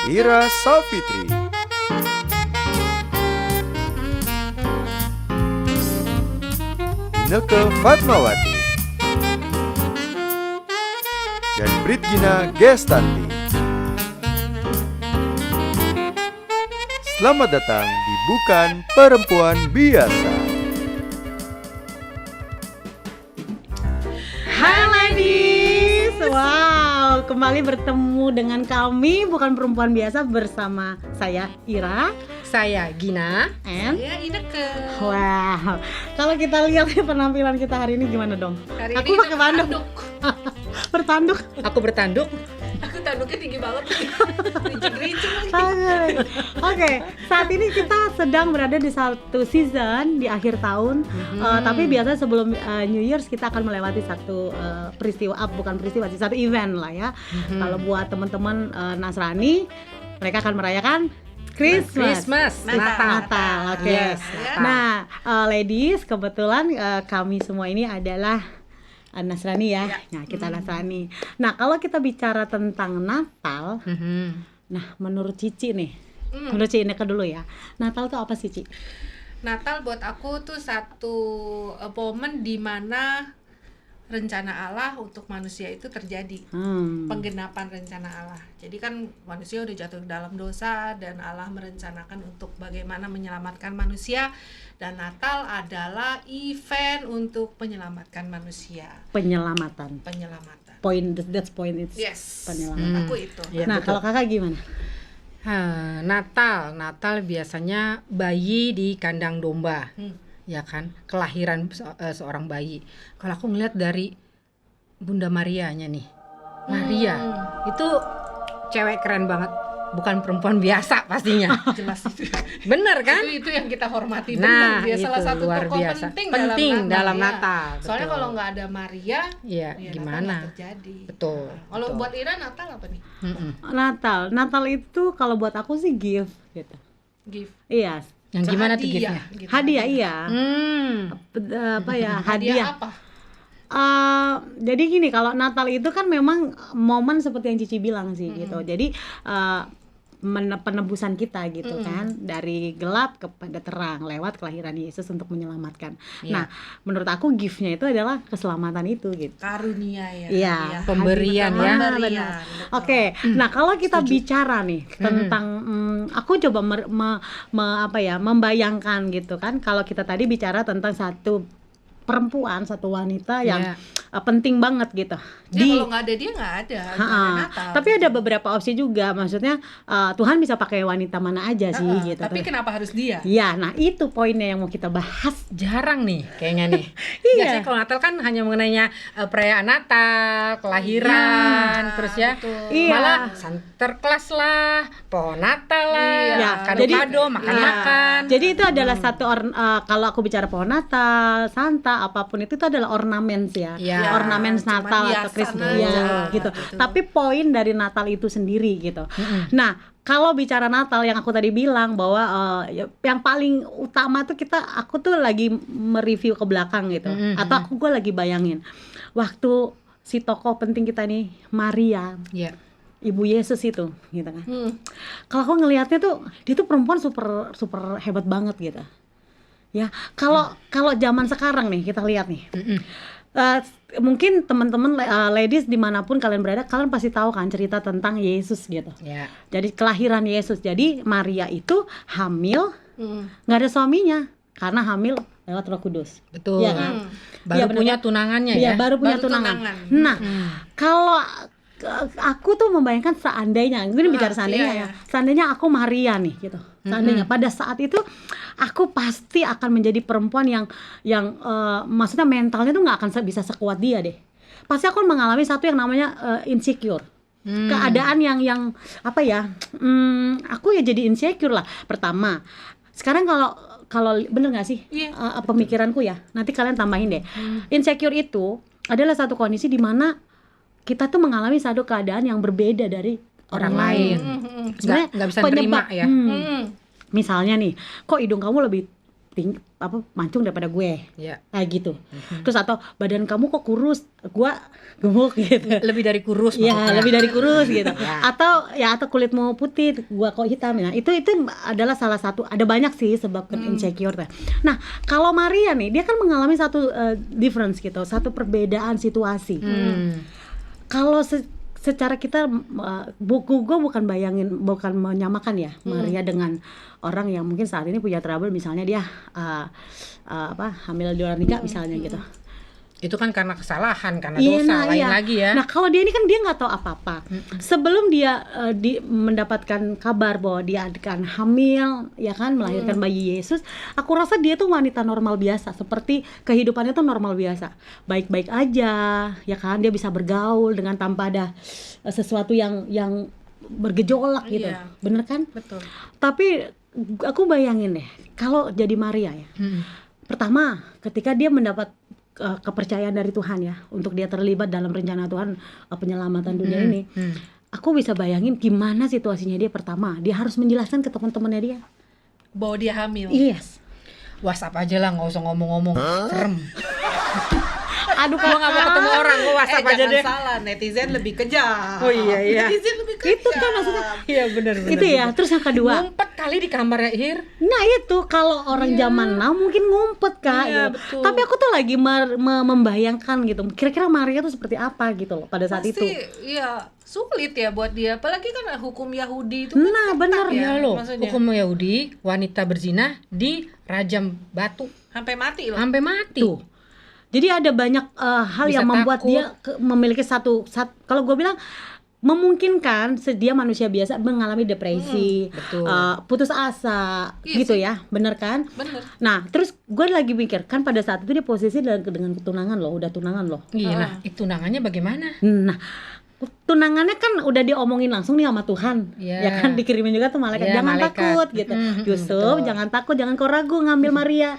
Ira Savitri, Inneke Fatmawati, dan Britgina Gestanti. Selamat datang di Bukan Perempuan Biasa. Hai ladies, wow, kembali bertemu dengan kami Bukan Perempuan Biasa bersama saya Ira, saya Gina, and saya Inneke. wow, kalau kita lihat penampilan kita hari ini gimana dong? Hari Aku ini pakai tanduk, bertanduk. Aku bertanduk. Aku tanduknya tinggi banget lagi. Rincing-rincing lagi. Oke, saat ini kita sedang berada di satu season di akhir tahun. Tapi biasanya sebelum New Year's kita akan melewati satu bukan peristiwa sih, satu event lah ya. Kalau buat teman-teman Nasrani, mereka akan merayakan Christmas, Natal. Oke. Yes, Natal. Nah, ladies, kebetulan kami semua ini adalah Nasrani ya. Nah, kita Nasrani. Nah, kalau kita bicara tentang Natal, nah menurut Cici nih, menurut Cici Inneke dulu ya, Natal tuh apa sih, Ci? Natal buat aku tuh satu momen di mana rencana Allah untuk manusia itu terjadi. Penggenapan rencana Allah. Jadi kan manusia udah jatuh dalam dosa dan Allah merencanakan untuk bagaimana menyelamatkan manusia, dan Natal adalah event untuk menyelamatkan manusia. Penyelamatan. That's point it's Yes. penyelamatan. Aku itu. Ya, Nah, betul. kalau kakak gimana? Natal biasanya bayi di kandang domba, ya kan, kelahiran seorang bayi. Kalau aku ngeliat dari Bunda Marianya nih, Maria itu cewek keren banget, bukan perempuan biasa pastinya. Jelas itu. Bener kan? Itu yang kita hormati. Nah, Benar, dia salah itu satu luar tokoh biasa. penting Penting dalam ya. Natal, Soalnya betul. kalau nggak ada Maria, Iya, ya Natal gimana? nggak terjadi. Betul. Kalau betul. buat Ira Natal apa nih? Natal itu kalau buat aku sih gift gitu. Gift. Iya. Yang gimana tuh Hadiah, giftnya? gitu. Hadiah iya. Apa ya? Hadiah Hadiah. apa? Jadi gini, kalau Natal itu kan memang momen seperti yang Cici bilang sih gitu. Jadi penebusan kita gitu kan, dari gelap kepada terang lewat kelahiran Yesus untuk menyelamatkan. Nah, menurut aku gift-nya itu adalah keselamatan itu gitu. Karunia ya. Iya, hadiah. pemberian Betul, ya. Pemberian. betul. Oke, nah kalau kita bicara nih tentang, aku coba membayangkan gitu kan, kalau kita tadi bicara tentang satu perempuan, satu wanita yang penting banget gitu. Ya, kalau nggak ada dia nggak ada Natal. Tapi ada beberapa opsi juga, maksudnya Tuhan bisa pakai wanita mana aja sih gitu. Tapi kenapa harus dia? Ya, nah itu poinnya yang mau kita bahas. Jarang nih kayaknya nih. Iya. Biasanya kalau Natal kan hanya mengenainya perayaan Natal, kelahiran, terus ya Iya. malah Sinterklas lah, pohon Natal lah, Iya. kado-kado, makan-makan. Jadi itu adalah satu kalau aku bicara pohon Natal, Santa, apapun itu adalah ornaments ya. Iya. Ornaments Cuma Natal atau hiasan Christmas aja, ya, gitu. Tapi poin dari Natal itu sendiri gitu. Nah, kalau bicara Natal yang aku tadi bilang bahwa yang paling utama tuh aku tuh lagi mereview ke belakang gitu. Atau gue lagi bayangin waktu si tokoh penting kita nih, Maria, Iya. Ibu Yesus itu gitu kan. Kalau aku ngelihatnya tuh dia tuh perempuan super super hebat banget gitu. Ya, kalau zaman sekarang nih kita lihat nih. Mungkin teman-teman ladies dimanapun kalian berada, kalian pasti tahu kan cerita tentang Yesus gitu. Ya. Jadi kelahiran Yesus. Jadi Maria itu hamil, nggak ada suaminya karena hamil lewat Roh Kudus. Betul. Iya kan? Baru Iya, bener punya kan? tunangannya Iya, ya. baru punya Baru tunangan. tunangan. Nah, kalau aku tuh membayangkan seandainya, gue bicara seandainya iya, ya, seandainya aku Maria nih gitu, seandainya pada saat itu aku pasti akan menjadi perempuan yang maksudnya mentalnya tuh nggak akan bisa sekuat dia deh. Pasti aku mengalami satu yang namanya insecure. Keadaan yang apa ya, aku ya jadi insecure lah. Pertama, sekarang kalau bener nggak sih pemikiranku ya, nanti kalian tambahin deh. Insecure itu adalah satu kondisi di mana kita tuh mengalami satu keadaan yang berbeda dari orang lain. Nggak bisa nerima ya. Misalnya nih, kok hidung kamu lebih mancung daripada gue. Ya. Kayak gitu. Terus atau badan kamu kok kurus, gua gemuk gitu. Lebih dari kurus Ya, maksudnya. lebih dari kurus gitu. Atau kulitmu putih, gua kok hitam. Nah, itu adalah salah satu, ada banyak sih sebab insecure. Nah, kalau Maria nih, dia kan mengalami satu difference gitu, satu perbedaan situasi. Kalau secara kita buku gue bukan menyamakan ya Maria dengan orang yang mungkin saat ini punya trouble, misalnya dia hamil di luar nikah misalnya gitu. Itu kan karena kesalahan, karena dosa lain lagi ya. Nah kalau dia ini kan dia nggak tahu apa-apa. Sebelum dia mendapatkan kabar bahwa dia akan hamil, ya kan, melahirkan bayi Yesus, aku rasa dia tuh wanita normal biasa, seperti kehidupannya tuh normal biasa, baik-baik aja, ya kan, dia bisa bergaul dengan tanpa ada sesuatu yang bergejolak gitu, bener kan? Betul. Tapi aku bayangin deh, kalau jadi Maria ya, pertama ketika dia mendapat kepercayaan dari Tuhan ya, untuk dia terlibat dalam rencana Tuhan penyelamatan dunia ini, aku bisa bayangin gimana situasinya dia. Pertama, dia harus menjelaskan ke teman-temannya dia bahwa dia hamil. Yes. WhatsApp aja lah, nggak usah ngomong-ngomong. Serem. Aduh, Gua nggak mau ketemu orang, gua WhatsApp aja jangan deh. salah, netizen lebih kejam. Oh iya. Netizen lebih kejam. itu kan maksudnya Iya benar. itu ya. Terus yang kedua, Ngumpet kali di kamarnya Ir. nah itu kalau orang zaman now mungkin ngumpet Kak Iya, gitu. betul. Tapi aku tuh lagi membayangkan gitu, kira-kira Maria tuh seperti apa gitu loh pada saat Pasti, itu. iya sulit ya buat dia, apalagi kan hukum Yahudi itu Nah, kan bener ketat ya, Iya loh. maksudnya. Hukum Yahudi, wanita berzina dirajam batu Sampai mati loh. sampai mati. Tuh. Jadi ada banyak hal Bisa yang membuat takut. dia memiliki kalau gue bilang memungkinkan dia manusia biasa mengalami depresi, betul. putus asa, Iya gitu sih. ya, bener kan? Bener. Nah, terus gue lagi mikir kan pada saat itu dia posisi dengan tunangan loh, udah tunangan loh. Iya, nah itu tunangannya bagaimana? Nah, tunangannya kan udah diomongin langsung nih sama Tuhan, Iya. ya kan, dikirimin juga tuh malaikat, Iya, jangan malaikat. takut gitu, Yusuf, betul. jangan takut, jangan kau ragu ngambil Maria,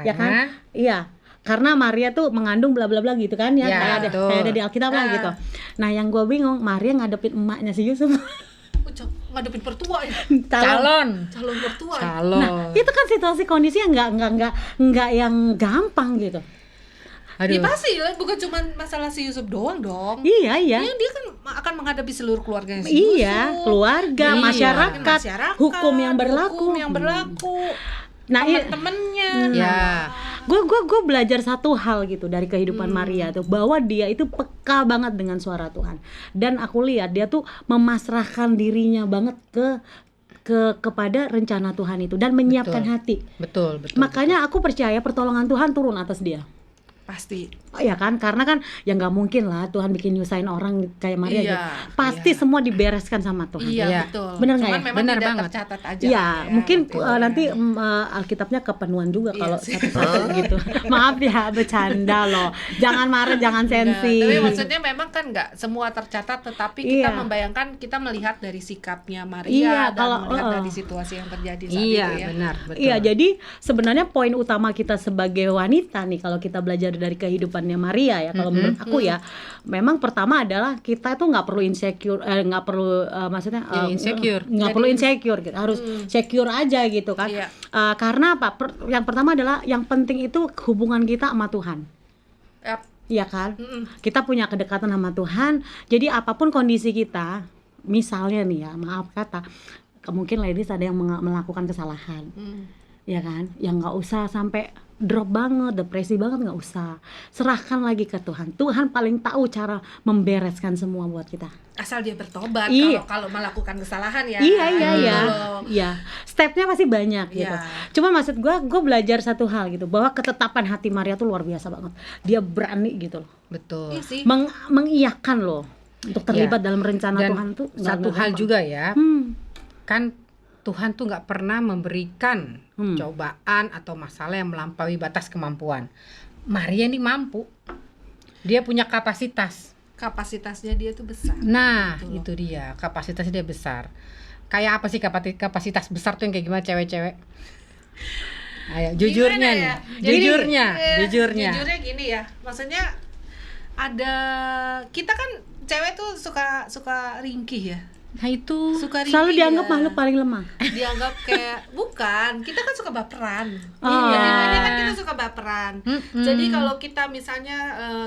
ya kan? Iya, karena Maria tuh mengandung bla bla bla gitu kan ya, Ya, kayak ada di Alkitab lah gitu. Nah, yang gue bingung, Maria ngadepin emaknya si Yusuf, Ngadepin pertua ya. Calon Pertua. Nah, itu kan situasi kondisinya nggak yang gampang gitu. Aduh. Ya pasti lah, bukan cuma masalah si Yusuf doang dong. Iya. Yang dia kan akan menghadapi seluruh keluarganya si Iya, Yusuf. keluarga, Iya. masyarakat, hukum yang berlaku. Nah, temen-temennya. Ya. Gue belajar satu hal gitu dari kehidupan Maria tuh, bahwa dia itu peka banget dengan suara Tuhan, dan aku lihat dia tuh memasrahkan dirinya banget kepada rencana Tuhan itu dan menyiapkan hati. Betul. Makanya aku percaya pertolongan Tuhan turun atas dia. Pasti. Oh ya kan, karena kan ya nggak mungkin lah Tuhan bikin nyusahin orang kayak Maria Iya, gitu. Pasti semua dibereskan sama Tuhan. Iya, Iya. betul. Bener nggak Cuman ya? memang Bener tidak banget. tercatat aja. Iya, kan, mungkin betul. nanti Alkitabnya kepenuhan juga Iya kalau sih. satu-satu gitu. Maaf ya, bercanda loh. Jangan marah, jangan sensi. Tapi maksudnya memang kan nggak semua tercatat, tetapi kita Iya. membayangkan, kita melihat dari sikapnya Maria Iya, dan kalau, melihat dari situasi yang terjadi saat Iya, itu ya. benar, betul. Iya, jadi sebenarnya poin utama kita sebagai wanita nih, kalau kita belajar dari kehidupannya Maria ya, kalau menurut aku ya, memang pertama adalah kita tuh nggak perlu insecure, nggak perlu maksudnya Jadi insecure. nggak perlu insecure, gitu. Harus secure aja gitu kan. Iya. Karena apa? Yang pertama adalah yang penting itu hubungan kita sama Tuhan. Yap. Iya kan? Kita punya kedekatan sama Tuhan. Jadi apapun kondisi kita, misalnya nih ya, maaf kata, mungkin ladies ada yang melakukan kesalahan, ya kan? Yang nggak usah sampai drop banget, depresi banget, nggak usah. Serahkan lagi ke Tuhan. Tuhan paling tahu cara membereskan semua buat kita. Asal dia bertobat. Iya. Kalau melakukan kesalahan ya. Iya. Gitu loh. Iya. Stepnya pasti banyak gitu. Iya. Cuma maksud gue belajar satu hal gitu, bahwa ketetapan hati Maria tuh luar biasa banget. Dia berani gitu loh. Betul. Iya sih. Mengiyakan loh untuk terlibat dalam rencana Dan Tuhan tuh. satu hal juga ya, kan Tuhan tuh nggak pernah memberikan cobaan atau masalah yang melampaui batas kemampuan. Maria ini mampu, dia punya kapasitas. Kapasitasnya dia tuh besar. Nah, Gitu loh. itu dia, kapasitasnya dia besar. Kayak apa sih kapasitas besar tuh yang kayak gimana cewek-cewek? Ayo, jujurnya Gimana nih, ya? Jadi, jujurnya. Jujurnya gini ya, maksudnya kita kan cewek tuh suka ringkih ya. Nah itu Suka Selalu risih dianggap ya. makhluk paling lemah. Dianggap kayak bukan, kita kan suka baperan. Oh. Iya, kan kita suka baperan. Mm-mm. Jadi kalau kita misalnya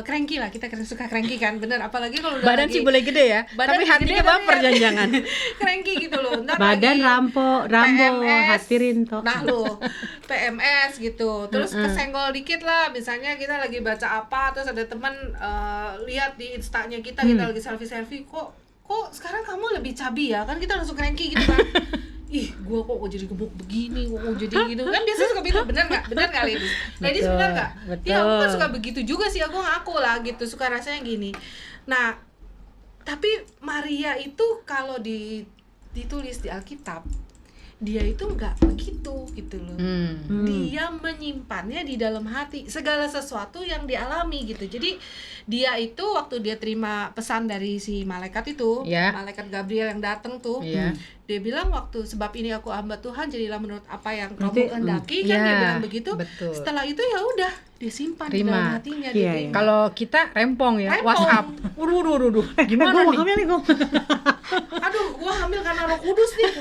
cranky lah, kita suka cranky kan, bener. Apalagi kalau udah badan lagi sih boleh gede ya, badan tapi gede, hatinya tapi baper hati- jangan-jangan. cranky gitu loh. Ntar Badan lagi Rambo, PMS, hati Rinto. Nah lo PMS gitu. Terus kesenggol dikit lah, misalnya kita lagi baca apa, terus ada teman lihat di instanya kita lagi selfie kok sekarang kamu lebih cabi ya, kan kita langsung cranky gitu kan. Ih, gua kok jadi gemuk begini, kok jadi gitu kan, biasa suka bilang bener nggak ladies Betul, bener nggak? betul. Ya aku kan suka begitu juga sih, aku ngaku lah gitu, suka rasanya gini. Nah tapi Maria itu kalau ditulis di Alkitab, dia itu nggak begitu gitu loh. Dia menyimpannya di dalam hati segala sesuatu yang dialami gitu. Jadi dia itu waktu dia terima pesan dari si malaikat itu, Ya. malaikat Gabriel yang datang tuh, Iya. dia bilang waktu sebab ini aku hamba Tuhan, jadilah menurut apa yang Berarti, kamu kehendaki, kan ya, dia bilang begitu. betul. Setelah itu ya udah dia simpan di Terima. dalam hatinya. Iya, dia iya. terima. Kalau kita rempong ya, Rempong. WhatsApp. Waduh. Gimana Gue mau nih? hamil nih gue. Aduh, gua hamil karena Roh Kudus nih.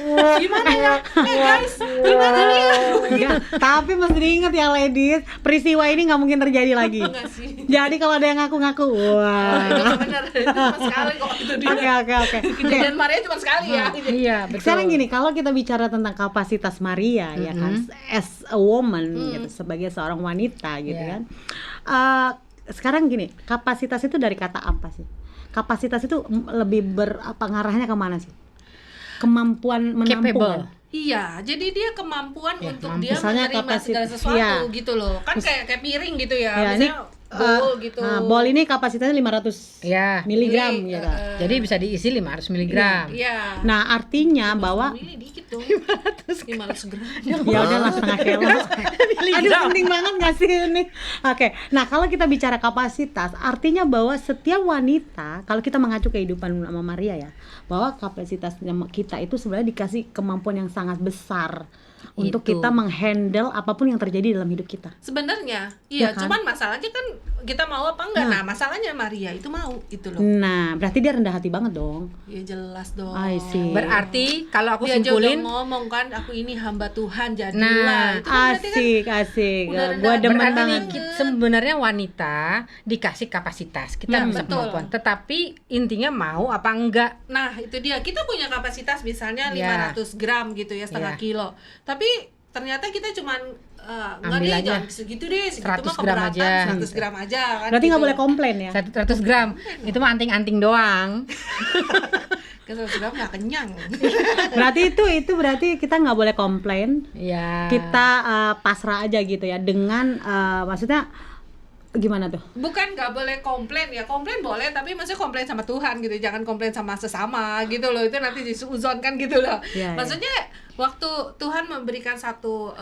Gimana ya? Guys, gimana nih? Enggak, tapi mesti diingat ya ladies, peristiwa ini nggak mungkin terjadi lagi. Enggak sih. Jadi kalau ada yang ngaku-ngaku, wah. Itu nggak benar. Itu cuma sekali kok itu dia. Oke. Kejadian Maria cuma sekali ya. Iya, betul. Sekarang gini, kalau kita bicara tentang kapasitas Maria ya kan, as a woman gitu, sebagai seorang wanita gitu Yeah. kan. Sekarang gini, kapasitas itu dari kata apa sih? Kapasitas itu lebih pengarahnya kemana sih? Kemampuan menampung. Capable. Kan? Iya, jadi dia kemampuan Ya, untuk mampu. dia Misalnya menerima segala kapasitas- sesuatu iya. gitu loh. Kan kayak piring gitu ya. Ya, ini, Misalnya bowl gitu. Nah, bowl ini kapasitasnya 500 Ya. miligram Mili, gitu. Jadi bisa diisi 500 mg. Iya. Nah, artinya bahwa Mili dikit dong. 500 gram. ya udahlah setengah kilo. Aduh, penting banget gak sih ini? Oke, nah kalau kita bicara kapasitas, artinya bahwa setiap wanita, kalau kita mengacu kehidupan sama Maria ya, bahwa kapasitas kita itu sebenarnya dikasih kemampuan yang sangat besar untuk Itu. kita menghandle apapun yang terjadi dalam hidup kita. Sebenarnya, Ya iya, kan? cuman masalahnya kan kita mau apa enggak. Nah, masalahnya Maria itu mau gitu loh. Nah, berarti dia rendah hati banget dong. Ya jelas dong. I see. Berarti kalau aku dia aja udah simpulin, ngomong kan, aku ini hamba Tuhan, jadilah. Nah, Itu kan berarti kan Asik. udah rendah Gua hati demen berarti banget. sebenarnya wanita dikasih kapasitas, kita bisa betul. kemampuan. Tetapi intinya mau apa enggak? Nah, itu dia. Kita punya kapasitas misalnya Ya. 500 gram gitu ya, setengah Ya. kilo. Tapi ternyata kita cuman enggak Ambil deh, aja. jangan segitu deh, segitu 100 mah gram keberatan, aja. 100 gram aja kan. Berarti nggak gitu. boleh komplain ya. 100 gram. Itu mah anting-anting doang. Kan 100 gram nggak kenyang. Berarti itu berarti kita nggak boleh komplain. Ya. Kita pasrah aja gitu ya dengan maksudnya gimana tuh? Bukan nggak boleh komplain ya, komplain boleh, tapi maksudnya komplain sama Tuhan gitu, jangan komplain sama sesama gitu loh, itu nanti disuzon kan gitu loh. Iya, iya. Maksudnya waktu Tuhan memberikan satu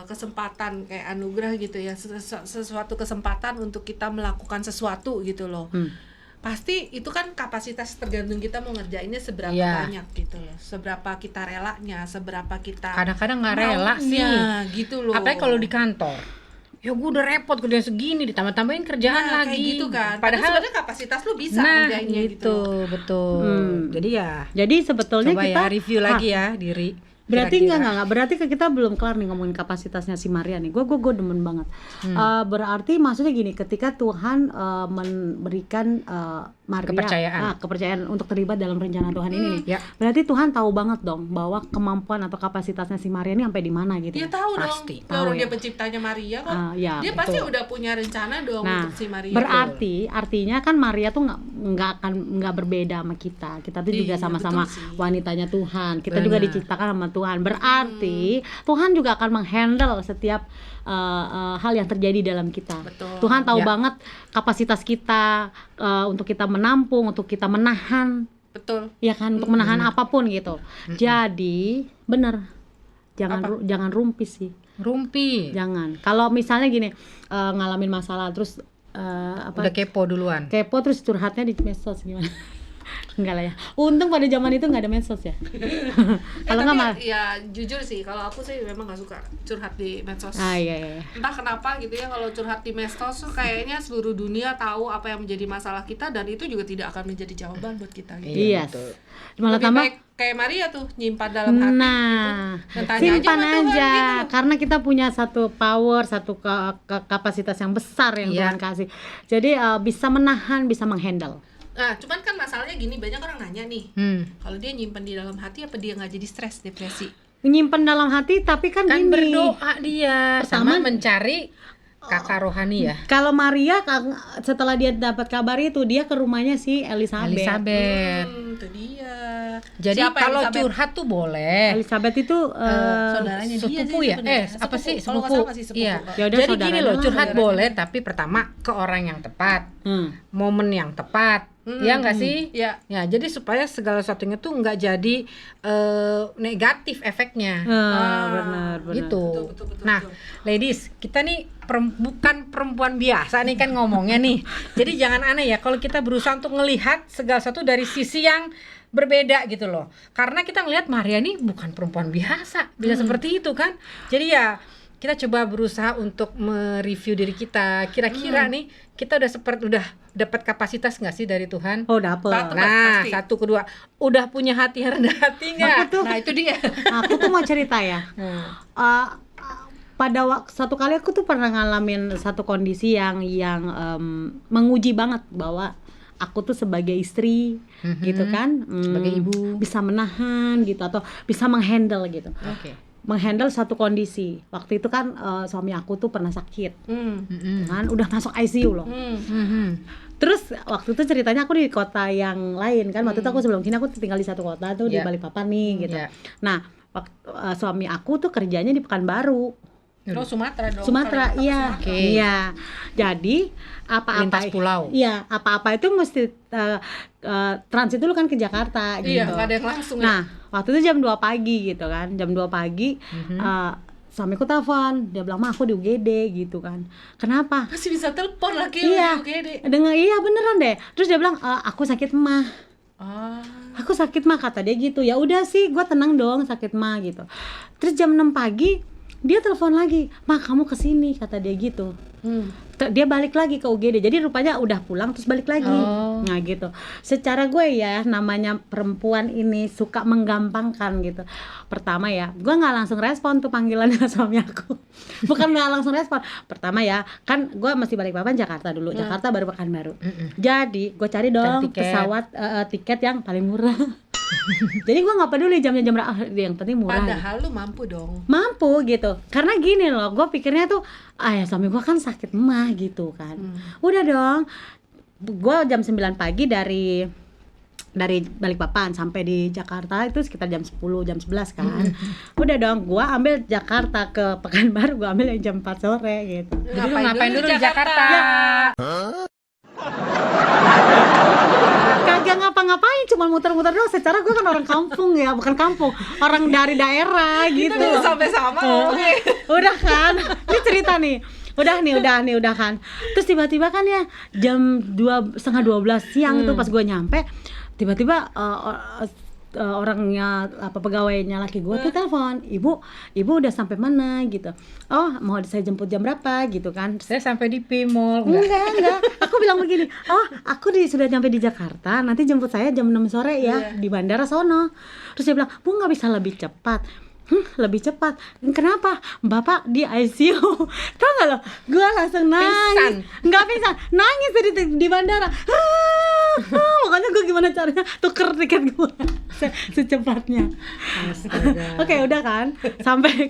kesempatan kayak anugerah gitu ya, sesuatu kesempatan untuk kita melakukan sesuatu gitu loh. Pasti itu kan kapasitas, tergantung kita mau ngerjainnya seberapa Iya. banyak gitu loh, seberapa kita relanya, seberapa kita Kadang-kadang nggak rela sih. maunya, gitu loh. Apalagi kalau di kantor. Ya gue udah repot kerjaan segini, ditambah-tambahin kerjaan Nah, lagi. kayak gitu kan. Padahal sebenarnya kapasitas lu bisa nah ngerjainnya itu gitu loh. betul. Jadi ya Jadi sebetulnya coba kita ya review lagi ya diri. berarti Kira-kira. enggak berarti kita belum kelar nih ngomongin kapasitasnya si Maria nih. Gue demen banget. Berarti maksudnya gini, ketika Tuhan memberikan Maria kepercayaan untuk terlibat dalam rencana Tuhan ini nih. Ya. Berarti Tuhan tahu banget dong bahwa kemampuan atau kapasitasnya si Maria ini sampai di mana gitu. Dia tahu Pasti. dong, orang Tahu dia ya. penciptanya Maria kok. Ya, Dia betul. pasti udah punya rencana dong Nah, untuk si Maria. artinya kan Maria tuh nggak berbeda sama kita. Kita tuh juga Iya, sama-sama betul sih. wanitanya Tuhan. Kita juga Benar. diciptakan sama Tuhan. Berarti Tuhan juga akan menghandle setiap hal yang terjadi dalam kita. Betul. Tuhan tahu Ya. banget kapasitas kita untuk kita menampung, untuk kita menahan, Betul. ya kan, untuk menahan apapun gitu. Jadi bener, jangan rumpis sih. Rumpi. Jangan. Kalau misalnya gini, ngalamin masalah terus Udah kepo duluan. kepo terus curhatnya di medsos gimana? Enggak lah ya. Untung pada zaman itu nggak ada medsos ya. Kalau nggak malah. ya jujur sih, kalau aku sih memang nggak suka curhat di medsos. Iya. Entah kenapa gitu ya, kalau curhat di medsos tuh kayaknya seluruh dunia tahu apa yang menjadi masalah kita, dan itu juga tidak akan menjadi jawaban buat kita gitu. Iya. Malah Lebih tambah baik kayak Maria tuh nyimpan dalam hati nah, gitu. Dan tanya simpan sama Tuhan, aja, gitu. karena kita punya satu power, satu kapasitas yang besar yang Iya. Tuhan kasih. Jadi bisa menahan, bisa menghandle. Nah, cuman kan masalahnya gini, banyak orang nanya nih, Hmm. kalau dia nyimpen di dalam hati apa dia nggak jadi stres, depresi? Nyimpen dalam hati, tapi kan Kan gini. berdoa dia sama Pertama- mencari kakak rohani ya. Kalau Maria setelah dia dapat kabar itu, dia ke rumahnya si Elizabeth. Itu dia. Jadi Siapa kalau Elizabeth? curhat tuh boleh. Elizabeth itu Saudaranya dia Sepupu sih ya? sebenarnya. Apa sih Kalau nggak sepupu? salah masih sepupu. Iya. Ya udah, Jadi saudara gini loh, lah, curhat saudara. boleh tapi pertama ke orang yang tepat, momen yang tepat. Mm-mm. Ya nggak sih? Iya. Ya, jadi supaya segala sesuatunya tuh nggak jadi negatif efeknya. benar. Gitu. Betul, Nah, betul. ladies, kita nih bukan perempuan biasa nih kan ngomongnya nih. Jadi jangan aneh ya kalau kita berusaha untuk ngelihat segala sesuatu dari sisi yang berbeda gitu loh. Karena kita ngelihat Maria nih bukan perempuan biasa, bisa seperti itu kan. Jadi ya kita coba berusaha untuk mereview diri kita. Kira-kira nih kita udah dapat kapasitas nggak sih dari Tuhan? Oh, dapet. Dapat. Nah, pasti. satu kedua, udah punya hati yang rendah hati nggak? Nah, itu dia. Aku tuh mau cerita ya. Hmm. Pada satu kali aku tuh pernah ngalamin satu kondisi yang menguji banget bahwa aku tuh sebagai istri gitu kan, Sebagai ibu. bisa menahan gitu atau bisa menghandle gitu. Oke. Menghandle satu kondisi. Waktu itu kan suami aku tuh pernah sakit, Mm-mm. kan udah masuk ICU loh. Mhm. Terus waktu itu ceritanya aku di kota yang lain kan. Waktu itu aku sebelum sini aku tinggal di satu kota tuh di Iya. Balikpapan nih gitu. Iya. Nah, suami aku tuh kerjanya di Pekanbaru. Oh, Sumatera dong. Sumatera, Kalau iya. Sumatera. Oke. Iya. Jadi apa-apa Lintas pulau. Iya, apa-apa itu mesti transit dulu kan ke Jakarta gitu. Iya, nggak ada yang langsung ya. Nah, waktu itu jam 2 pagi gitu kan. Jam 2 pagi suamiku telepon, dia bilang, "Ma, aku di UGD," gitu kan. Kenapa? Masih bisa telepon lagi Iya. lu di UGD. Iya beneran deh. Terus dia bilang, "Aku sakit mah." Ah. Aku sakit mah, kata dia gitu. Ya udah sih, gue tenang dong, sakit mah gitu. Terus jam 6 pagi dia telepon lagi, "Ma, kamu kesini," kata dia gitu. Dia balik lagi ke UGD. Jadi rupanya udah pulang terus balik lagi. Oh. Nah gitu. Secara gue ya, namanya perempuan ini suka menggampangkan gitu. Pertama ya, gue nggak langsung respon tuh panggilannya suami aku. Bukan nggak langsung respon. Pertama ya, kan gue masih Balikpapan Jakarta dulu. Jakarta baru Pekanbaru. Jadi gue cari dong tiket. pesawat tiket yang paling murah. Jadi gue nggak peduli jamnya jam berapa, yang penting murah. Padahal lu mampu dong. Mampu gitu, karena gini loh, gue pikirnya tuh ya suami gue kan sakit mah gitu kan. Udah dong, gue jam 9 pagi dari Balikpapan sampai di Jakarta itu sekitar jam 10, jam 11 kan. Udah dong, gue ambil Jakarta ke Pekanbaru, gue ambil yang jam 4 sore gitu. Jadi lu ngapain dulu di Jakarta? Kagak ngapa-ngapain, cuma muter-muter doang. Secara gue kan orang kampung ya, bukan kampung, orang dari daerah gitu. Itu sampai sama ngomongnya. Udah kan, ini cerita nih. Udah kan. Terus tiba-tiba kan ya jam 11:30 siang tuh pas gue nyampe, tiba-tiba orangnya pegawainya laki gue tuh telepon, ibu udah sampai mana gitu. Oh, mau saya jemput jam berapa gitu kan. Saya sampai di P-Mall. Enggak. Aku bilang begini, "Oh, aku sudah nyampe di Jakarta, nanti jemput saya jam 6 sore ya di bandara sono." Terus dia bilang, "Bu, nggak bisa lebih cepat." Lebih cepat. Kenapa? Bapak di ICU. Tau gak lo? Gue langsung nangis. Nggak pingsan, nangis di bandara. Makanya gue gimana caranya tuker tiket gue secepatnya. Oke, udah kan? Sampai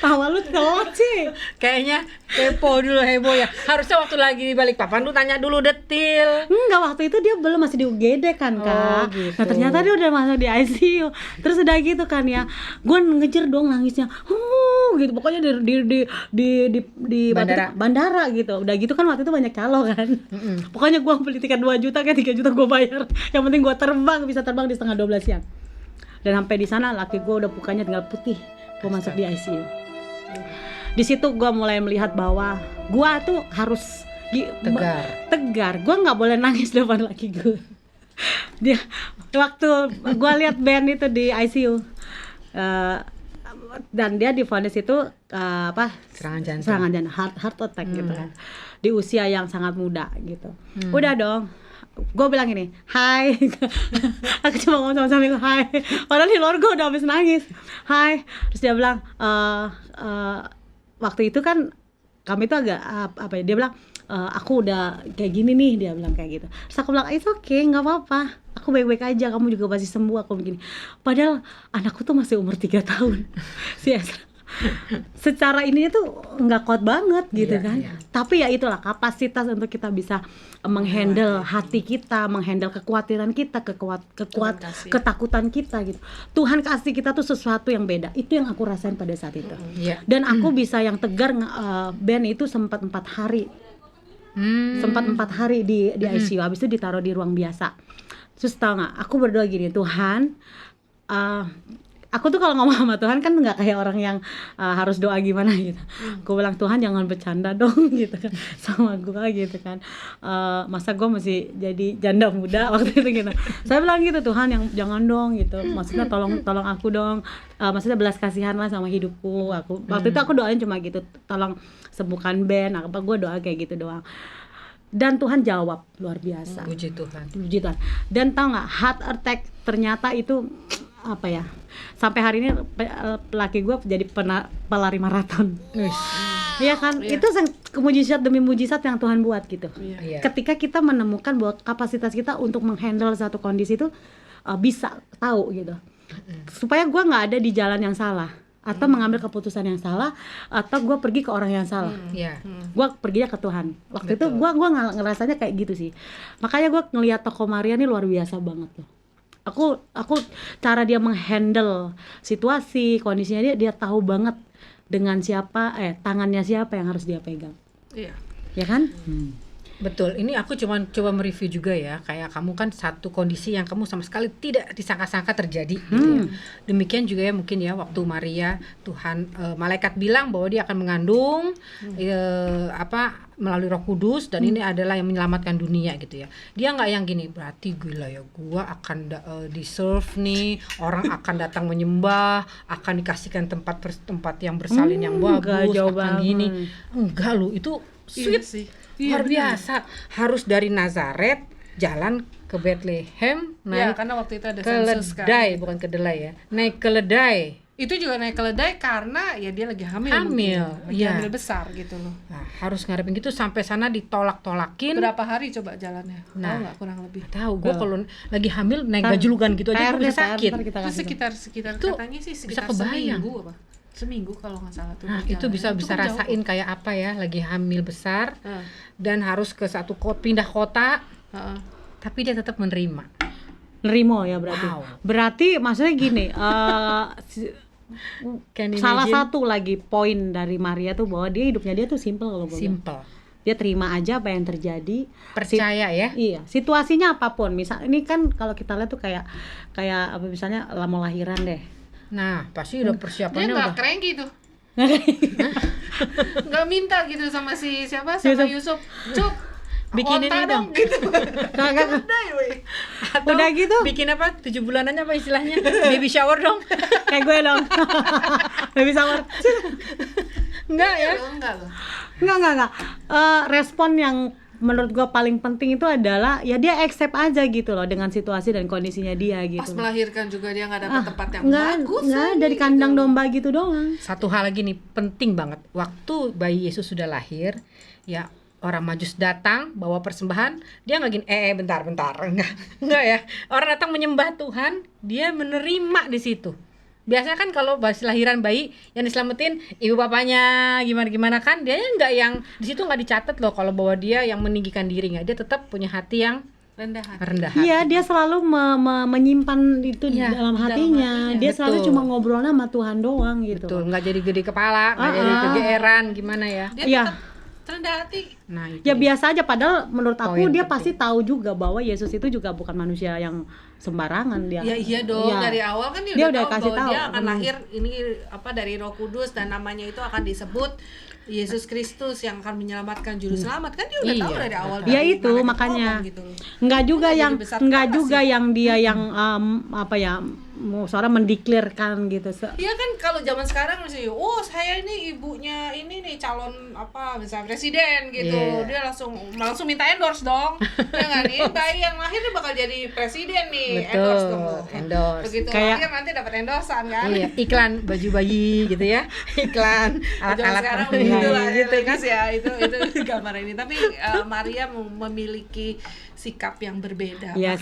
tawa lu telat sih. Kayaknya kepo dulu, heboh ya. Harusnya waktu lagi di Balikpapan lu tanya dulu detil. Enggak, waktu itu dia belum, masih di UGD kan Kak. gitu. Nah ternyata dia udah masuk di ICU. Terus udah gitu kan ya, gue ngejer dong nangisnya, gitu. Pokoknya di bandara gitu. Udah gitu kan waktu itu banyak calo kan. Pokoknya gue beli tiket 2 juta, kayak 3 juta gue bayar. Yang penting gue bisa terbang di 11:30 siang. Dan sampai di sana laki gue udah mukanya tinggal putih. Gue masuk di ICU. Di situ gue mulai melihat bahwa gue tuh harus tegar. Gue nggak boleh nangis depan laki gue. Dia waktu gue lihat Ben itu di ICU dan dia divonis itu serangan jantung heart attack gitu kan, di usia yang sangat muda gitu. Udah dong, gue bilang gini, hai. Aku cuma ngomong sama suamiku, hai, padahal di luar gue udah habis nangis, hai. Terus dia bilang waktu itu kan kami itu agak dia bilang aku udah kayak gini nih, dia bilang kayak gitu. Terus aku bilang it's okay, nggak apa-apa, aku baik-baik aja, kamu juga pasti sembuh, aku begini. Padahal anakku tuh masih umur 3 tahun. Si Ezra secara ini tuh nggak kuat banget gitu kan. Tapi ya itulah kapasitas untuk kita bisa menghandle hati kita, menghandle kekhawatiran kita, ketakutan kita gitu. Tuhan kasih kita tuh sesuatu yang beda. Itu yang aku rasain pada saat itu. Dan aku bisa yang tegar. Ben itu sempat 4 hari. Sempat 4 hari di ICU, habis itu ditaruh di ruang biasa. Terus tau nggak, aku berdoa gini, Tuhan, aku tuh kalau ngomong sama Tuhan kan nggak kayak orang yang harus doa gimana gitu. Aku bilang, Tuhan jangan bercanda dong gitu kan sama gue gitu kan. Masa gue masih jadi janda muda waktu itu gitu. Saya bilang gitu, Tuhan yang jangan dong gitu. Maksudnya tolong aku dong. Maksudnya belas kasihan lah sama hidupku. Waktu itu aku doain cuma gitu, tolong sembuhkan Ben. Gue doa kayak gitu doang. Dan Tuhan jawab luar biasa. Puji Tuhan. Dan tau nggak, heart attack ternyata itu apa ya, sampai hari ini laki gue jadi pelari maraton. Iya kan, itu mujizat demi mujizat yang Tuhan buat gitu. Ketika kita menemukan bahwa kapasitas kita untuk menghandle satu kondisi itu bisa tahu gitu, supaya gue nggak ada di jalan yang salah atau mengambil keputusan yang salah, atau gue pergi ke orang yang salah. Gue perginya ke Tuhan. Waktu itu gue ngerasanya kayak gitu sih. Makanya gue ngelihat Toko Maria ini luar biasa banget loh. Aku cara dia menghandle situasi, kondisinya dia tahu banget dengan siapa, tangannya siapa yang harus dia pegang. Iya. Ya kan? Betul, ini aku cuma coba mereview juga ya, kayak kamu kan satu kondisi yang kamu sama sekali tidak disangka-sangka terjadi gitu ya. Demikian juga ya mungkin ya waktu Maria, Tuhan malaikat bilang bahwa dia akan mengandung melalui Roh Kudus, dan ini adalah yang menyelamatkan dunia gitu ya. Dia nggak yang gini, berarti gila ya, gua akan deserve nih, orang akan datang menyembah, akan dikasihkan tempat yang bersalin yang bagus, akan gini. Enggak lu, itu sweet sih. Luar biasa. Harus dari Nazaret jalan ke Bethlehem, naik karena waktu itu ada sensus kan. Bukan kedelai ya. Naik keledai. Itu juga naik keledai karena ya dia lagi hamil besar gitu loh. Nah, harus ngarepin gitu sampai sana ditolak-tolakin. Berapa hari coba jalannya? Tahu nggak kurang lebih? Tahu. Gue kalau lagi hamil naik bajulukan gitu aja gue bisa sakit. Itu sekitar katanya sih sekitar seminggu apa? Seminggu kalau nggak salah tuh. Nah, itu bisa rasain kayak apa ya, lagi hamil besar dan harus ke satu pindah kota, tapi dia tetap menerima ya berarti. Berarti maksudnya gini, salah satu lagi poin dari Maria tuh bahwa dia tuh simple kalau gue bilang. Dia terima aja apa yang terjadi, percaya ya. Iya, situasinya apapun. Misal ini kan kalau kita lihat tuh kayak apa, misalnya mau lahiran deh. Nah, pasti udah persiapannya. Dia nggak keren gitu. Nggak minta gitu sama sama Yusuf. Cuk, bikinin ini dong gitu. Udah gitu. Bikin apa? 7 bulanannya apa istilahnya? Baby shower dong. Kayak gue dong. Baby shower. Enggak ya? Enggak. Respon yang menurut gue paling penting itu adalah ya dia accept aja gitu loh dengan situasi dan kondisinya dia gitu. Pas melahirkan juga dia nggak dapat tempat yang bagus. Nggak, dari kandang domba gitu doang. Satu hal lagi nih penting banget, waktu bayi Yesus sudah lahir, ya orang Majus datang bawa persembahan, dia nggak gini, bentar, enggak ya. Orang datang menyembah Tuhan, dia menerima di situ. Biasanya kan kalau lahiran bayi yang diselamatin ibu bapaknya gimana kan, dia nggak yang di situ nggak dicatat loh kalau bahwa dia yang meninggikan diri, nggak, dia tetap punya hati yang rendah hati. Iya, dia selalu menyimpan itu dalam hatinya. Dia selalu cuma ngobrol sama Tuhan doang gitu. Betul, nggak jadi gede kepala, nggak jadi kegeeran gimana ya. Dia tetap rendah hati Nah, itu. Ya biasa aja, padahal menurut aku Poin dia penting. pasti tahu juga bahwa Yesus itu juga bukan manusia yang sembarangan dia. Ya iya dong, Iya. dari awal kan dia, Dia udah udah tahu kasih bahwa tahu. dia akan lahir ini dari Roh Kudus dan namanya itu akan disebut Yesus Kristus yang akan menyelamatkan juru selamat, kan dia udah Iya, tahu dari awal. betul. Ya dari itu malaikat makanya. ngomong gitu loh. Enggak juga Jadi yang besar enggak kepala juga sih. yang dia yang apa ya, seorang mendeklarkan gitu. Iya kan kalau zaman sekarang masih, oh saya ini ibunya ini nih calon apa misalnya presiden gitu, Iya. dia langsung minta endorse dong, ya kan? Ini bayi yang lahir dia bakal jadi presiden nih, endorse dong. endorse. Begitu Kayak- lahir nanti dapat endorsean kan? Iya, iklan baju bayi gitu ya. Iklan Zaman alat-alat sekarang bayi begitu lah gitu kan. ya, itu gambar ini. Tapi Maria memiliki sikap yang berbeda, Iya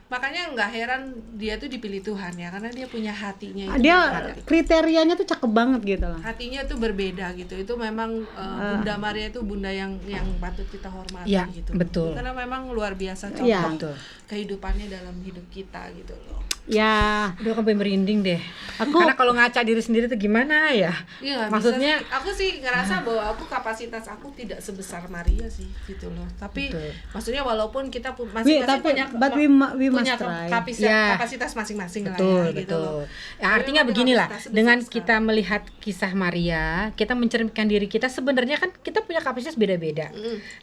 makanya nggak heran dia tuh dipilih Tuhan ya, karena dia punya hatinya itu Dia berbeda. kriterianya tuh cakep banget gitu lah. Hatinya tuh berbeda gitu. Itu memang Bunda Maria itu bunda yang patut kita hormati Iya, gitu. betul. Karena memang luar biasa contoh Iya. Betul. kehidupannya dalam hidup kita gitu loh. Ya, Udah sampai merinding deh. Aku- Karena kalau ngaca diri sendiri tuh gimana ya? Iya, Maksudnya aku sih ngerasa bahwa kapasitas aku tidak sebesar Maria sih gitu loh. Tapi Betul. maksudnya walaupun kita masing-masing tapi punya but we must punya try. Ya. kapasitas masing-masing betul, lah ya gitu betul. loh. Ya, Tapi artinya memang beginilah, kapasitas besar dengan sekali. kita melihat kisah Maria, kita mencerminkan diri kita sebenarnya kan kita punya kapasitas beda-beda.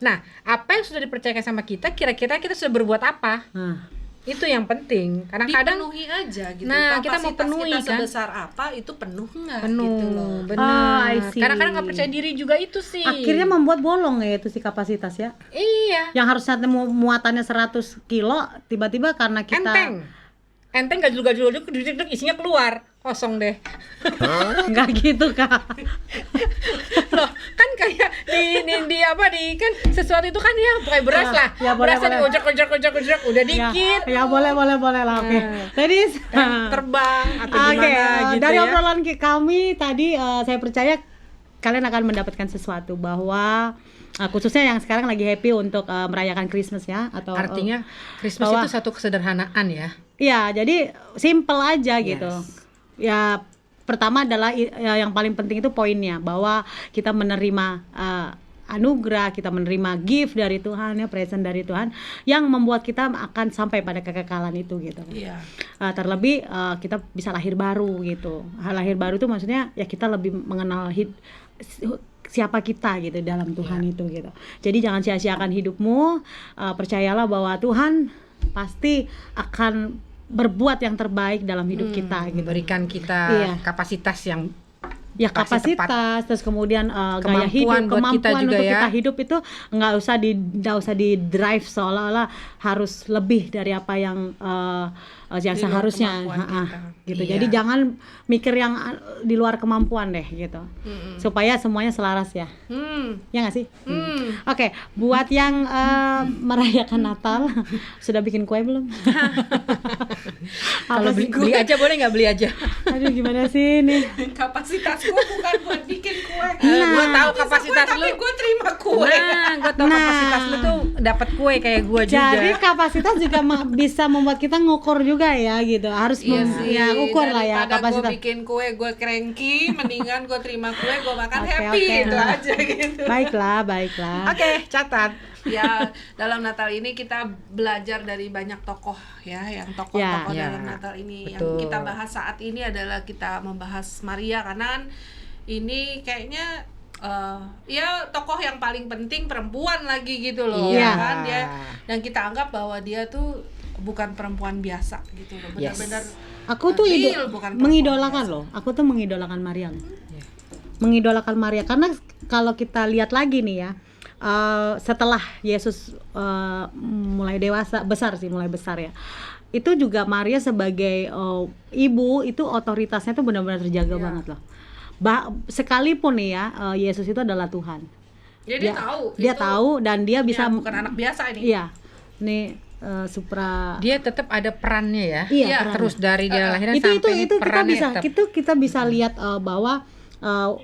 Nah, apa yang sudah dipercayakan sama kita, kira-kira kita sudah berbuat apa? nah, Itu yang penting. Kadang-kadang dipenuhi aja gitu. Nah, kita mau Kapasitas penuhi, kita kan? sebesar apa itu penuh nggak penuh, gitu loh. benar. Oh, I see. Kadang-kadang nggak percaya diri juga itu sih. akhirnya membuat bolong ya itu si kapasitas ya. Iya. Yang harusnya muatannya 100 kilo, tiba-tiba karena kita Enteng gajul-gajul isinya keluar. Kosong deh. nggak gitu Kak. Loh, kan kayak di apa di kan sesuatu itu kan ya kayak beras Ya, lah. ya, boleh, Berasnya boleh. diojek udah dikit. Ya boleh lah. Oke. Tadi Terbang atau Oke, gimana gitu dari ya. obrolan kami tadi saya percaya kalian akan mendapatkan sesuatu bahwa khususnya yang sekarang lagi happy untuk merayakan Christmas ya atau Artinya Christmas bahwa- itu satu kesederhanaan ya. Iya, jadi simple aja gitu. Yes. Ya, pertama adalah yang paling penting itu poinnya bahwa kita menerima anugerah, kita menerima gift dari Tuhan ya, present dari Tuhan yang membuat kita akan sampai pada kekekalan itu gitu. Iya. Terlebih kita bisa lahir baru gitu. Lahir baru itu maksudnya ya kita lebih mengenal siapa kita gitu dalam Tuhan itu gitu. Jadi jangan sia-siakan hidupmu, percayalah bahwa Tuhan pasti akan berbuat yang terbaik dalam hidup kita gitu. Memberikan kita Iya. kapasitas yang Ya pasti kapasitas, terus kemudian gaya Kemampuan hidup, buat kita kemampuan juga untuk ya. kita hidup itu nggak usah di drive seolah-olah harus lebih dari apa yang yang Di luar seharusnya, kemampuan kita. gitu. Iya. Jadi jangan mikir yang di luar kemampuan deh, gitu. Supaya semuanya selaras ya, ya nggak sih? Oke, buat yang merayakan Natal sudah bikin kue belum? kalau Apa sih? beli aja boleh nggak beli aja. Aduh gimana sih ini? Kapasitas gue bukan buat bikin kue. Gua tahu kapasitas lu. Tapi gue terima kue. Nah, gue tau Nah. kapasitas lu tuh dapat kue kayak gue juga. Jadi kapasitas juga bisa membuat kita ngukur juga ya gitu. Harus Iya sih, ya ukur lah ya daripada kapasitas. gue bikin kue, gue cranky, mendingan gue terima kue, gue makan Oke, happy oke. itu aja gitu. Baiklah. Oke, catat. Ya, dalam Natal ini kita belajar dari banyak tokoh ya, yang tokoh-tokoh Ya, dalam Natal ini. betul. Yang kita bahas saat ini adalah kita membahas Maria, karena kan ini kayaknya ya tokoh yang paling penting perempuan lagi gitu loh, Iya. ya kan dia, dan kita anggap bahwa dia tuh bukan perempuan biasa gitu loh, Yes. benar-benar Aku tuh real, bukan perempuan mengidolakan biasa. loh. Aku tuh mengidolakan Maria loh. Mengidolakan Maria karena kalau kita lihat lagi nih ya, setelah Yesus mulai dewasa, mulai besar ya. Itu juga Maria sebagai ibu itu otoritasnya tuh benar-benar terjaga Iya. banget loh. Sekalipun nih ya, Yesus itu adalah Tuhan. Ya, dia tahu. Dia itu tahu dan dia bisa ya, bukan anak biasa ini. Iya. Nih supra Dia tetap ada perannya ya. Iya, Iya. perannya. Terus dari dia lahirnya itu sampai ini kita perannya bisa tetap. kita bisa lihat bahwa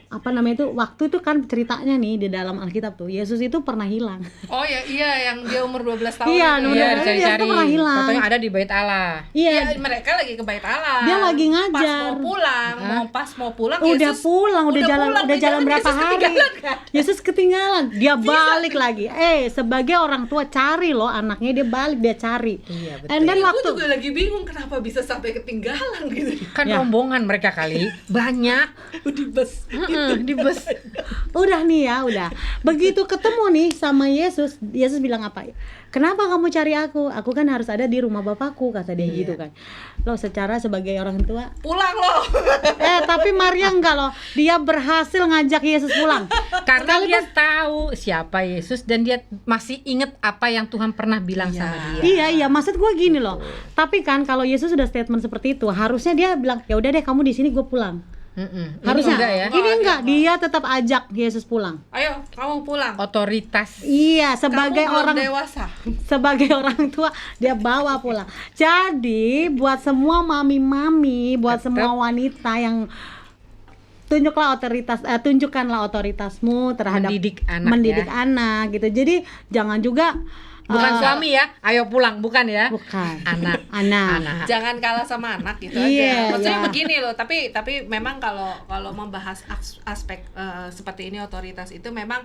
apa namanya itu, waktu itu kan ceritanya nih di dalam Alkitab tuh Yesus itu pernah hilang. Oh ya, iya yang dia umur 12 tahun Iya, itu. umur Iya, 12 tahun. dicari-cari. Dia pernah hilang. Katanya ada di Bait Allah. Iya, Iya, mereka lagi ke Bait Allah. Dia lagi Pas ngajar. mau pulang, pas mau pulang udah Yesus pulang, udah jalan berapa Yesus hari. ketinggalan, kan? Yesus ketinggalan, dia balik lagi. Sebagai orang tua cari loh anaknya, dia balik, dia cari. Iya, betul. And then Aku waktu juga lagi bingung kenapa bisa sampai ketinggalan gitu. Kan Ya. rombongan mereka kali banyak. Di bus. Di bus. udah nih ya, udah. Begitu ketemu nih sama Yesus, Yesus bilang apa? Kenapa kamu cari aku? Aku kan harus ada di rumah Bapakku, kata dia gitu kan. Loh, secara sebagai orang tua. Pulang loh. Tapi Maria enggak loh. Dia berhasil ngajak Yesus pulang. Karena dia tahu siapa Yesus dan dia masih ingat apa yang Tuhan pernah bilang sama dia. Iya, maksud gue gini loh. Tapi kan kalau Yesus sudah statement seperti itu, harusnya dia bilang, ya udah deh kamu di sini, gue pulang. Harusnya. Ini enggak ya. Ini enggak, dia tetap ajak Yesus pulang. Ayo, kamu pulang. Otoritas. Iya, sebagai Kamu belum orang dewasa. sebagai orang tua dia bawa pulang. Jadi buat semua mami-mami, buat semua wanita yang tunjukkanlah otoritasmu terhadap mendidik anak gitu. Jadi jangan juga Bukan suami ya, ayo pulang, bukan ya? bukan Anak. Jangan kalah sama anak gitu Iya, aja. Maksudnya iya. begini loh, tapi memang kalau membahas aspek seperti ini, otoritas itu memang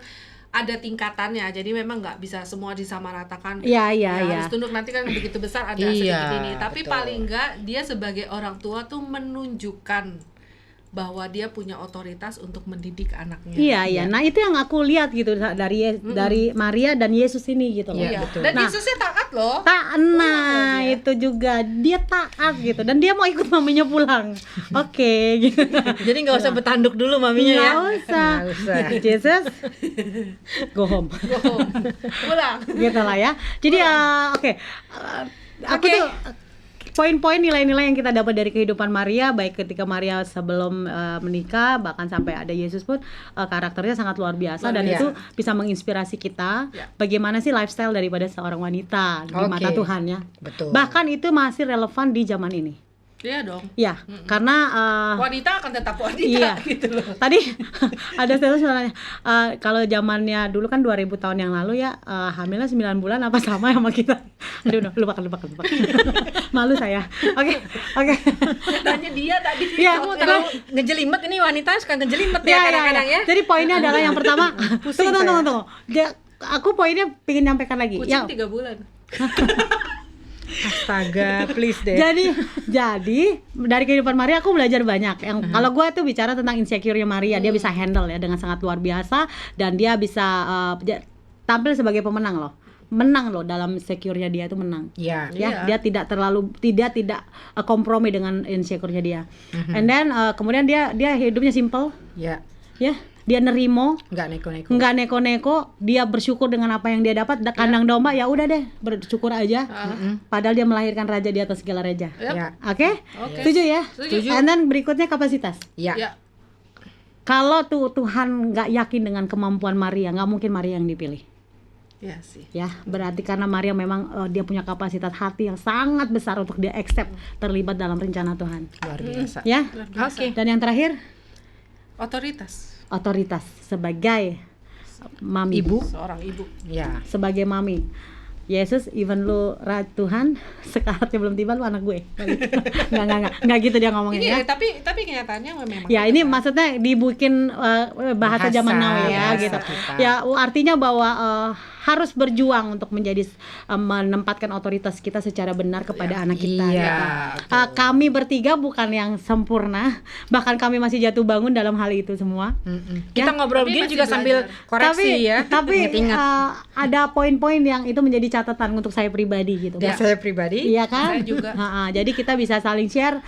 ada tingkatannya. Jadi memang nggak bisa semua disamaratakan. Iya. Harus tunduk, nanti kan begitu besar ada Iya, sedikit ini. Tapi betul. paling nggak dia sebagai orang tua tuh menunjukkan bahwa dia punya otoritas untuk mendidik anaknya. Iya. Nah, itu yang aku lihat gitu dari Maria dan Yesus ini gitu loh. Iya, Iya. betul. Dan Nah. Yesusnya taat loh. Nah, dia. itu juga dia taat gitu dan dia mau ikut maminya pulang. Oke, gitu. Jadi nggak usah bertanduk dulu maminya ya. Nggak usah. Nggak usah. Jesus, go home. Pulang. Gitu lah ya. Jadi oke. Aku Oke. tuh poin-poin nilai-nilai yang kita dapat dari kehidupan Maria, baik ketika Maria sebelum menikah, bahkan sampai ada Yesus pun, karakternya sangat luar biasa dan Luar itu bisa menginspirasi kita Ya. bagaimana sih lifestyle daripada seorang wanita di mata Oke. Tuhan ya. Betul. Bahkan itu masih relevan di zaman ini. Iya dong. Ya, karena Wanita akan tetap wanita iya. gitu loh. Tadi ada status sebenarnya kalau zamannya dulu kan 2000 tahun yang lalu ya, hamilnya 9 bulan apa sama sama kita. Aduh, lupakan. Malu saya. Oke. Tanya dia tadi. Iya, Kamu terlalu ngejelimet, ini wanita suka ngejelimet ya kadang-kadang ya. Jadi poinnya adalah yang pertama, Pusing tunggu. Aku poinnya pengen nyampaikan lagi. Kucing 3 bulan. Astaga, please deh. Jadi dari kehidupan Maria aku belajar banyak. Yang kalau gue tuh bicara tentang insecure-nya Maria, dia bisa handle ya dengan sangat luar biasa dan dia bisa tampil sebagai pemenang loh. Menang loh dalam insecure-nya dia itu menang. Iya. Ya, Iya. dia tidak kompromi dengan insecure-nya dia. And then kemudian dia hidupnya simple, Ya. ya. Dia nerimo, Nggak neko-neko. nggak neko-neko, dia bersyukur dengan apa yang dia dapat. Kandang domba ya udah deh, bersyukur aja. Padahal dia melahirkan raja di atas segala raja. Ya. Oke? Oke. Setuju ya? Setuju. And then berikutnya kapasitas. Ya. Ya. Kalau Tuhan nggak yakin dengan kemampuan Maria, nggak mungkin Maria yang dipilih. Ya sih. Ya, berarti karena Maria memang dia punya kapasitas hati yang sangat besar untuk dia accept terlibat dalam rencana Tuhan. Luar biasa. Ya. Luar biasa. Oke. Dan yang terakhir, Otoritas. otoritas sebagai mami. Seorang ibu. Ya. Sebagai mami. Yesus, even lu Tuhan, sekaratnya belum tiba lu anak gue. Nggak gitu dia ngomongnya ya. Ini tapi kenyataannya memang. Ya ini maksudnya dibikin bahasa zaman now ya bahasa gitu. kita. Ya artinya bahwa harus berjuang untuk menjadi menempatkan otoritas kita secara benar kepada anak kita. Iya, gitu. betul. Kami bertiga bukan yang sempurna, bahkan kami masih jatuh bangun dalam hal itu semua. Kita ngobrol Tapi begini masih juga sambil belajar. koreksi ya. Tapi Ingat-ingat. ada poin-poin yang itu menjadi catatan untuk saya pribadi gitu. Dan saya pribadi. Iya kan? Saya juga. Jadi kita bisa saling share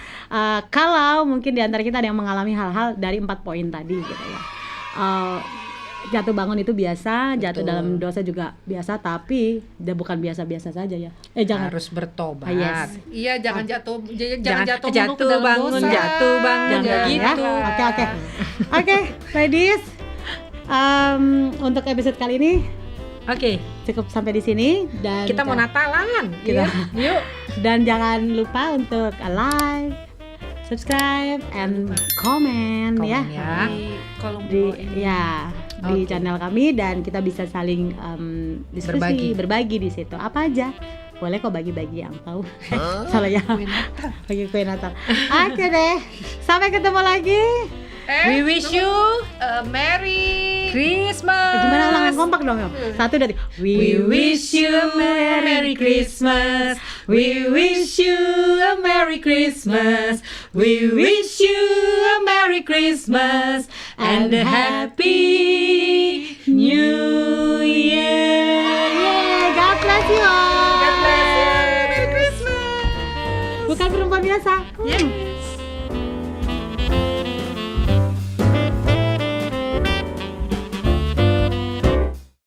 kalau mungkin di antara kita ada yang mengalami hal-hal dari 4 poin tadi gitu ya. Jatuh bangun itu biasa, jatuh Betul. dalam dosa juga biasa, tapi dia bukan biasa-biasa saja ya. Jangan. Harus bertobat. Yes. Iya, jangan jatuh Jangan jatuh mulu jatuh ke dalam bangun, dosa. jatuh bangun, Jangan ya. gitu. Oke, ladies. Untuk episode kali ini Oke, cukup sampai di sini dan kita mau Natalan. Kita- Yuk. dan jangan lupa untuk like, subscribe and comment ya. Komen ya. Di kolom Di bawah ini. di Oke. channel kami, dan kita bisa saling diskusi, berbagi di situ. Apa aja? Boleh kok bagi-bagi yang tahu. Salah ya. Bagi kue Natal. Oke deh. Sampai ketemu lagi. We wish you Merry Christmas. Gimana ulangan kompak dong, Yo? Satu dari We wish you a Merry Christmas. We wish you a Merry Christmas. We wish you a Merry Christmas and a Happy New Year. Yeay, God bless you all. God bless you. Merry Christmas. Bukan perempuan biasa. Yeah.